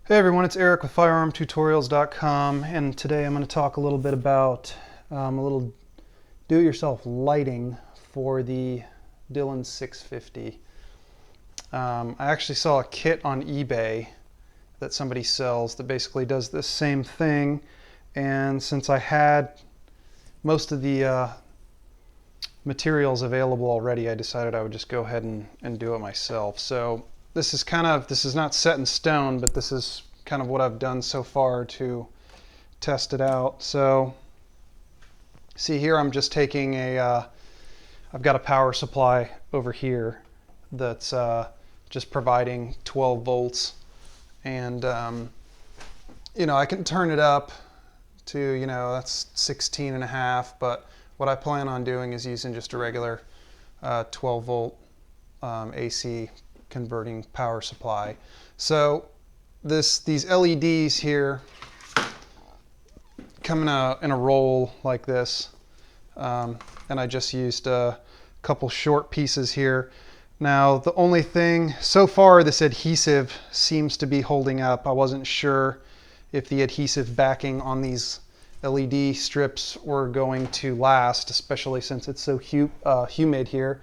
Hey everyone, it's Eric with firearmtutorials.com, and today I'm going to talk a little bit about a little do-it-yourself lighting for the Dillon 650. I actually saw a kit on eBay that somebody sells that basically does this same thing, and since I had most of the materials available already, I decided I would just go ahead and do it myself. So this is not set in stone, but this is kind of what I've done so far to test it out. So see here, I'm just taking I've got a power supply over here that's just providing 12 volts, and I can turn it up to, that's 16 and a half, but what I plan on doing is using just a regular 12 volt AC converting power supply. So these LEDs here come in a roll like this, and I just used a couple short pieces here. Now the only thing so far, this adhesive seems to be holding up. I wasn't sure if the adhesive backing on these LED strips were going to last, especially since it's so humid here.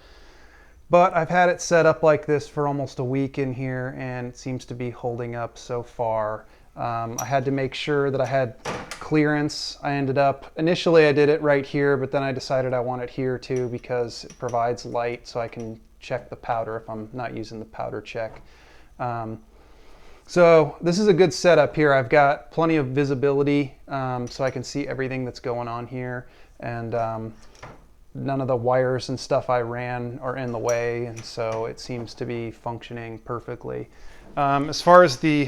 But I've had it set up like this for almost a week in here, and it seems to be holding up so far. I had to make sure that I had clearance. Initially I did it right here, but then I decided I want it here too because it provides light so I can check the powder if I'm not using the powder check. So this is a good setup here. I've got plenty of visibility, so I can see everything that's going on here, and none of the wires and stuff I ran are in the way, and so it seems to be functioning perfectly. As far as the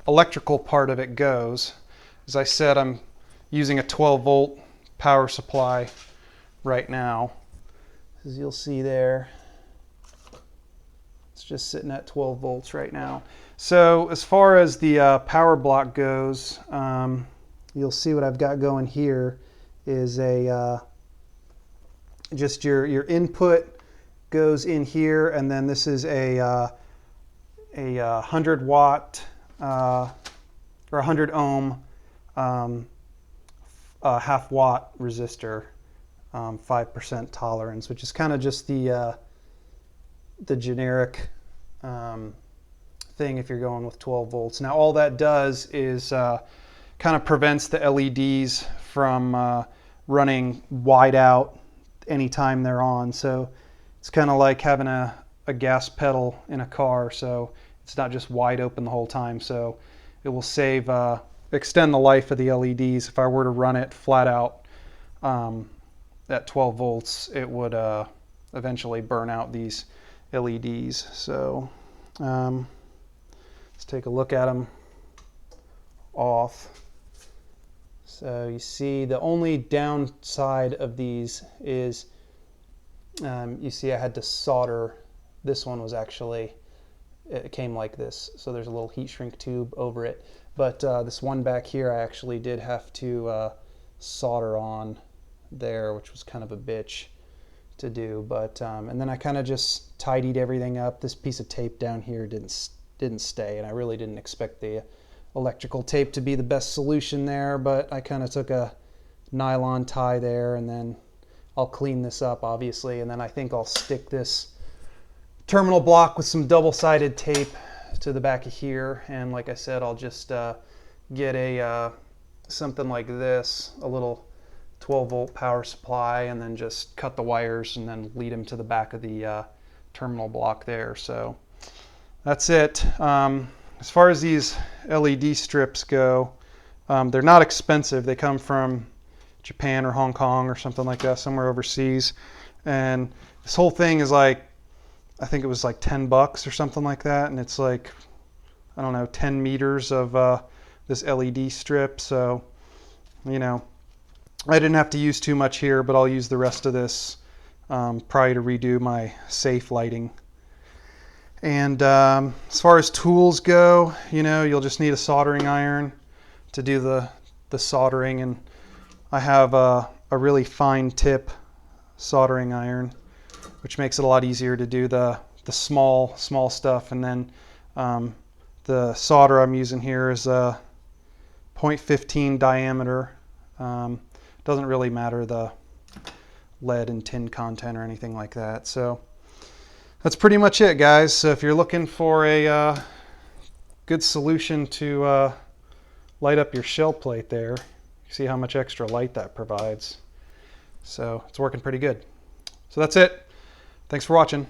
electrical part of it goes, as I said, I'm using a 12 volt power supply right now. As you'll see there, it's just sitting at 12 volts right now. So as far as the power block goes, you'll see what I've got going here is just your input goes in here, and then this is a 100 watt or 100 ohm half watt resistor, 5% tolerance, which is kind of just the generic thing if you're going with 12 volts. Now all that does is kind of prevents the LEDs from running wide out anytime they're on. So it's kind of like having a gas pedal in a car, so it's not just wide open the whole time. So it will extend the life of the LEDs. If I were to run it flat out at 12 volts, it would eventually burn out these LEDs. So let's take a look at them off. So you see the only downside of these is you see I had to solder. This one was actually, it came like this, so there's a little heat shrink tube over it, but this one back here I actually did have to solder on there, which was kind of a bitch to do. But and then I kind of just tidied everything up. This piece of tape down here didn't stay, and I really didn't expect the electrical tape to be the best solution there, but I kind of took a nylon tie there, and then I'll clean this up obviously, and then I think I'll stick this terminal block with some double-sided tape to the back of here, and like I said, I'll just get a something like this, a little 12 volt power supply, and then just cut the wires and then lead them to the back of the terminal block there. So that's it. As far as these LED strips go, they're not expensive. They come from Japan or Hong Kong or something like that, somewhere overseas. And this whole thing is like, I think it was like 10 bucks or something like that. And it's like, I don't know, 10 meters of this LED strip. So, I didn't have to use too much here, but I'll use the rest of this probably to redo my safe lighting. And as far as tools go, you'll just need a soldering iron to do the soldering, and I have a really fine tip soldering iron, which makes it a lot easier to do the small stuff. And then The solder I'm using here is a 0.15 diameter. Doesn't really matter the lead and tin content or anything like that. So that's pretty much it, guys. So if you're looking for a good solution to light up your shell plate there, you see how much extra light that provides. So it's working pretty good. So that's it. Thanks for watching.